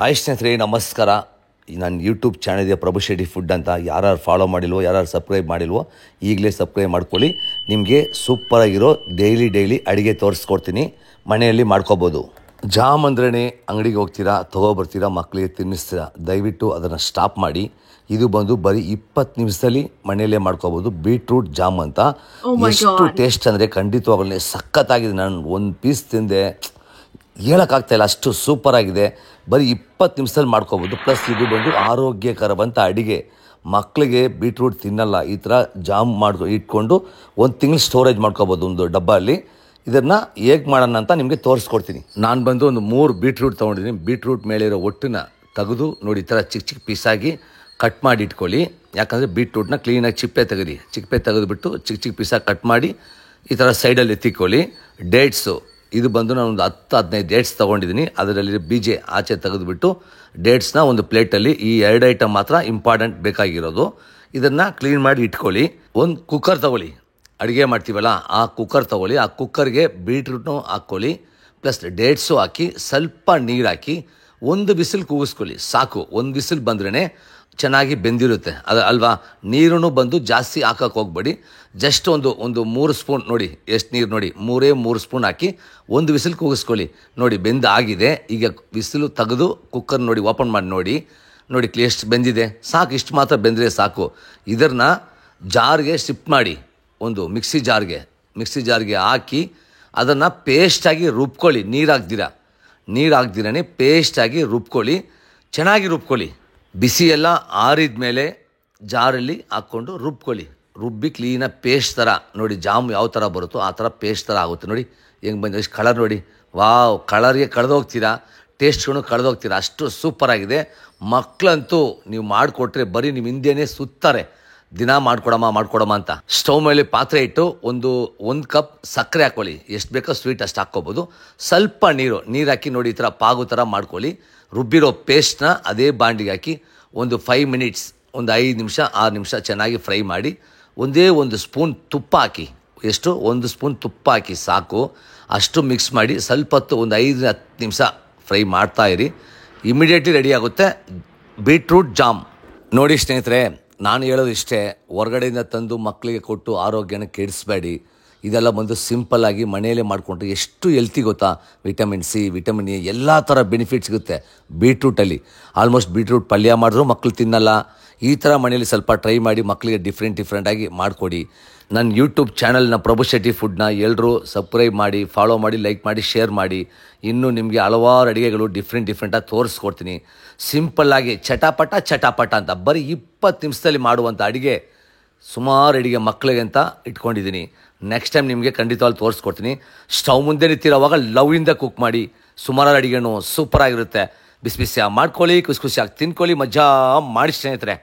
Hi ಸ್ನೇಹಿತರೆ, ನಮಸ್ಕಾರ. ನನ್ನ ಯೂಟ್ಯೂಬ್ ಚಾನಲ್ ಇದೆ ಪ್ರಭು ಶೆಟ್ಟಿ ಫುಡ್ ಅಂತ. ಯಾರು ಫಾಲೋ ಮಾಡಿಲ್ವೋ, ಯಾರು ಸಬ್ಸ್ಕ್ರೈಬ್ ಮಾಡಿಲ್ವೋ ಈಗಲೇ ಸಬ್ಸ್ಕ್ರೈಬ್ ಮಾಡ್ಕೊಳ್ಳಿ. ನಿಮಗೆ ಸೂಪರಾಗಿರೋ ಡೈಲಿ ಅಡುಗೆ ತೋರಿಸ್ಕೊಡ್ತೀನಿ, ಮನೆಯಲ್ಲಿ ಮಾಡ್ಕೋಬೋದು. ಜಾಮ್ ಅಂದ್ರೇ ಅಂಗಡಿಗೆ ಹೋಗ್ತೀರಾ, ತೊಗೊಬರ್ತೀರಾ, ಮಕ್ಕಳಿಗೆ ತಿನ್ನಿಸ್ತೀರಾ. ದಯವಿಟ್ಟು ಅದನ್ನು ಸ್ಟಾಪ್ ಮಾಡಿ. ಇದು ಬಂದು ಬರೀ 20 ನಿಮಿಷದಲ್ಲಿ ಮನೆಯಲ್ಲೇ ಮಾಡ್ಕೋಬೋದು. ಬೀಟ್ರೂಟ್ ಜಾಮ್ ಅಂತ. ಎಷ್ಟು ಟೇಸ್ಟ್ ಅಂದರೆ ಖಂಡಿತವಾಗಲೇ ಸಖತ್ತಾಗಿದೆ. ನಾನು ಒಂದು ಪೀಸ್ ತಿಂದೆ, ಹೇಳೋಕ್ಕಾಗ್ತಾಯಿಲ್ಲ, ಅಷ್ಟು ಸೂಪರಾಗಿದೆ. ಬರೀ 20 ನಿಮಿಷದಲ್ಲಿ ಮಾಡ್ಕೋಬೋದು. ಪ್ಲಸ್ ಇದು ಬಂದು ಆರೋಗ್ಯಕರವಂಥ ಅಡುಗೆ. ಮಕ್ಕಳಿಗೆ ಬೀಟ್ರೂಟ್ ತಿನ್ನಲ್ಲ, ಈ ಥರ ಜಾಮ್ ಇಟ್ಕೊಂಡು 1 ತಿಂಗಳು ಸ್ಟೋರೇಜ್ ಮಾಡ್ಕೋಬೋದು ಒಂದು ಡಬ್ಬಲ್ಲಿ. ಇದನ್ನು ಹೇಗೆ ಮಾಡೋಣ ಅಂತ ನಿಮಗೆ ತೋರಿಸ್ಕೊಡ್ತೀನಿ. ನಾನು ಬಂದು ಒಂದು 3 ಬೀಟ್ರೂಟ್ ತೊಗೊಂಡಿದ್ದೀನಿ. ಬೀಟ್ರೂಟ್ ಮೇಲೆ ಇರೋ ಒಟ್ಟನ್ನ ತೆಗೆದು ನೋಡಿ, ಈ ಥರ ಚಿಕ್ಕ ಪೀಸಾಗಿ ಕಟ್ ಮಾಡಿ ಇಟ್ಕೊಳ್ಳಿ. ಯಾಕಂದರೆ ಬೀಟ್ರೂಟ್ನ ಕ್ಲೀನಾಗಿ ಚಿಪ್ಪೆ ತೆಗೆದುಬಿಟ್ಟು ಚಿಕ್ಕ ಪೀಸಾಗಿ ಕಟ್ ಮಾಡಿ ಈ ಥರ ಸೈಡಲ್ಲಿ ಎತ್ತಿಕೊಳ್ಳಿ. ಡೇಟ್ಸು, ಇದು ಬಂದು ನಾನು ಒಂದು 10-15 ಡೇಟ್ಸ್ ತೊಗೊಂಡಿದ್ದೀನಿ. ಅದರಲ್ಲಿ ಬೀಜ ಆಚೆ ತೆಗೆದುಬಿಟ್ಟು ಡೇಟ್ಸ್ನ ಒಂದು ಪ್ಲೇಟಲ್ಲಿ, ಈ 2 ಐಟಮ್ ಮಾತ್ರ ಇಂಪಾರ್ಟೆಂಟ್ ಬೇಕಾಗಿರೋದು. ಇದನ್ನು ಕ್ಲೀನ್ ಮಾಡಿ ಇಟ್ಕೊಳ್ಳಿ. ಒಂದು ಕುಕ್ಕರ್ ತೊಗೊಳ್ಳಿ, ಅಡುಗೆ ಮಾಡ್ತೀವಲ್ಲ ಆ ಕುಕ್ಕರ್ ತೊಗೊಳ್ಳಿ. ಆ ಕುಕ್ಕರ್ಗೆ ಬೀಟ್ರೂಟ್ನು ಹಾಕ್ಕೊಳ್ಳಿ, ಪ್ಲಸ್ ಡೇಟ್ಸು ಹಾಕಿ, ಸ್ವಲ್ಪ ನೀರು ಹಾಕಿ 1 ವಿಸಿಲ್ ಕೂಗಿಸ್ಕೊಳ್ಳಿ ಸಾಕು. 1 ವಿಸಿಲ್ ಬಂದ್ರೇ ಚೆನ್ನಾಗಿ ಬೆಂದಿರುತ್ತೆ ಅದು ಅಲ್ವಾ. ನೀರು ಬಂದು ಜಾಸ್ತಿ ಹಾಕೋಕ್ಕೆ ಹೋಗ್ಬೇಡಿ. ಜಸ್ಟ್ ಒಂದು 3 ಸ್ಪೂನ್, ನೋಡಿ ಎಷ್ಟು ನೀರು ನೋಡಿ, 3 ಸ್ಪೂನ್ ಹಾಕಿ 1 ವಿಸಿಲ್ ಕೂಗಿಸ್ಕೊಳ್ಳಿ. ನೋಡಿ ಬೆಂದು ಆಗಿದೆ. ಈಗ ವಿಸಿಲು ತೆಗೆದು ಕುಕ್ಕರ್ ನೋಡಿ ಓಪನ್ ಮಾಡಿ ನೋಡಿ ಎಷ್ಟು ಬೆಂದಿದೆ. ಸಾಕು, ಇಷ್ಟು ಮಾತ್ರ ಬೆಂದರೆ ಸಾಕು. ಇದನ್ನು ಜಾರ್ಗೆ ಶಿಫ್ಟ್ ಮಾಡಿ, ಒಂದು ಮಿಕ್ಸಿ ಜಾರ್ಗೆ ಹಾಕಿ ಅದನ್ನು ಪೇಸ್ಟಾಗಿ ರುಬ್ಕೊಳ್ಳಿ. ನೀರು ಹಾಕ್ದಿರೇ ಪೇಸ್ಟಾಗಿ ರುಬ್ಕೊಳ್ಳಿ, ಚೆನ್ನಾಗಿ ರುಬ್ಕೊಳ್ಳಿ. ಬಿಸಿ ಎಲ್ಲ ಆರಿದ ಮೇಲೆ ಜಾರಲ್ಲಿ ಹಾಕ್ಕೊಂಡು ರುಬ್ಬಿ ಕ್ಲೀನಾಗಿ ಪೇಸ್ಟ್ ಥರ ನೋಡಿ, ಜಾಮ್ ಯಾವ ಥರ ಬರುತ್ತೋ ಆ ಥರ ಪೇಸ್ಟ್ ಥರ ಆಗುತ್ತೆ. ನೋಡಿ ಹೆಂಗೆ ಬಂದು ಎಷ್ಟು ಕಲರ್ ನೋಡಿ, ವಾವ್, ಕಲರ್ಗೆ ಕಳೆದೋಗ್ತೀರಾ, ಟೇಸ್ಟ್ಗಳು ಕಳೆದೋಗ್ತೀರಾ, ಅಷ್ಟು ಸೂಪರಾಗಿದೆ. ಮಕ್ಕಳಂತೂ ನೀವು ಮಾಡಿಕೊಟ್ರೆ ಬರೀ ನಿಮ್ಮ ಹಿಂದೆಯೇ ಸುತ್ತಾರೆ, ದಿನ ಮಾಡ್ಕೊಡಮ್ಮ ಅಂತ. ಸ್ಟವ್ ಮೇಲೆ ಪಾತ್ರೆ ಇಟ್ಟು ಒಂದು ಕಪ್ ಸಕ್ಕರೆ ಹಾಕ್ಕೊಳ್ಳಿ. ಎಷ್ಟು ಬೇಕೋ ಸ್ವೀಟ್ ಅಷ್ಟು ಹಾಕ್ಕೋಬೋದು. ಸ್ವಲ್ಪ ನೀರು ಹಾಕಿ ನೋಡಿ, ಈ ಥರ ಪಾಗು ಥರ ಮಾಡ್ಕೊಳ್ಳಿ. ರುಬ್ಬಿರೋ ಪೇಸ್ಟ್ನ ಅದೇ ಬಾಂಡಿಗೆ ಹಾಕಿ ಒಂದು 5 ಮಿನಿಟ್ಸ್, ಒಂದು 5 ನಿಮಿಷ 6 ನಿಮಿಷ ಚೆನ್ನಾಗಿ ಫ್ರೈ ಮಾಡಿ. ಒಂದೇ 1 ಸ್ಪೂನ್ ತುಪ್ಪ ಹಾಕಿ, ಎಷ್ಟು 1 ಸ್ಪೂನ್ ತುಪ್ಪ ಹಾಕಿ ಸಾಕು. ಅಷ್ಟು ಮಿಕ್ಸ್ ಮಾಡಿ ಸ್ವಲ್ಪ ಹೊತ್ತು, ಒಂದು 5-10 ನಿಮಿಷ ಫ್ರೈ ಮಾಡ್ತಾಯಿರಿ. ಇಮಿಡಿಯೇಟ್ಲಿ ರೆಡಿ ಆಗುತ್ತೆ ಬೀಟ್ರೂಟ್ ಜಾಮ್. ನೋಡಿ ಸ್ನೇಹಿತರೆ, ನಾನು ಹೇಳೋದು ಇಷ್ಟೇ, ಹೊರಗಡೆಯಿಂದ ತಂದು ಮಕ್ಕಳಿಗೆ ಕೊಟ್ಟು ಆರೋಗ್ಯನ ಕೆಡಿಸ್ಬೇಡಿ. ಇದೆಲ್ಲ ಬಂದು ಸಿಂಪಲ್ಲಾಗಿ ಮನೆಯಲ್ಲೇ ಮಾಡಿಕೊಂಡ್ರೆ ಎಷ್ಟು ಹೆಲ್ತಿ ಗೊತ್ತಾ. ವಿಟಮಿನ್ ಸಿ, ವಿಟಮಿನ್ ಎ ಎಲ್ಲ ಥರ ಬೆನಿಫಿಟ್ ಸಿಗುತ್ತೆ ಬೀಟ್ರೂಟಲ್ಲಿ. ಆಲ್ಮೋಸ್ಟ್ ಬೀಟ್ರೂಟ್ ಪಲ್ಯ ಮಾಡಿದ್ರು ಮಕ್ಕಳು ತಿನ್ನಲ್ಲ. ಈ ಥರ ಮನೆಯಲ್ಲಿ ಸ್ವಲ್ಪ ಟ್ರೈ ಮಾಡಿ ಮಕ್ಕಳಿಗೆ ಡಿಫ್ರೆಂಟಾಗಿ ಮಾಡಿಕೊಡಿ. ನನ್ನ ಯೂಟ್ಯೂಬ್ ಚಾನಲ್ನ ಪ್ರಭು ಶೆಟ್ಟಿ ಫುಡ್ನ ಎಲ್ಲರೂ ಸಬ್ಸ್ಕ್ರೈಬ್ ಮಾಡಿ, ಫಾಲೋ ಮಾಡಿ, ಲೈಕ್ ಮಾಡಿ, ಶೇರ್ ಮಾಡಿ. ಇನ್ನೂ ನಿಮಗೆ ಹಲವಾರು ಅಡುಗೆಗಳು ಡಿಫ್ರೆಂಟಾಗಿ ತೋರಿಸ್ಕೊಡ್ತೀನಿ. ಸಿಂಪಲ್ಲಾಗಿ ಚಟಾಪಟ ಅಂತ ಬರೀ 20 ನಿಮಿಷದಲ್ಲಿ ಮಾಡುವಂಥ ಅಡುಗೆ, ಸುಮಾರು ಅಡುಗೆ ಮಕ್ಕಳಿಗೆ ಅಂತ ಇಟ್ಕೊಂಡಿದ್ದೀನಿ. ನೆಕ್ಸ್ಟ್ ಟೈಮ್ ನಿಮಗೆ ಖಂಡಿತವಾಗಿ ತೋರಿಸ್ಕೊಡ್ತೀನಿ. ಸ್ಟವ್ ಮುಂದೆ ನಿಂತಿರೋವಾಗ ಲವ್ಯಿಂದ ಕುಕ್ ಮಾಡಿ. ಸುಮಾರು ಅಡುಗೆನೂ ಸೂಪರಾಗಿರುತ್ತೆ. ಬಿಸಿ ಮಾಡ್ಕೊಳ್ಳಿ, ಖುಷಿಯಾಗಿ ತಿನ್ಕೊಳ್ಳಿ, ಮಜಾ ಮಾಡಿ ಸ್ನೇಹಿತರೆ.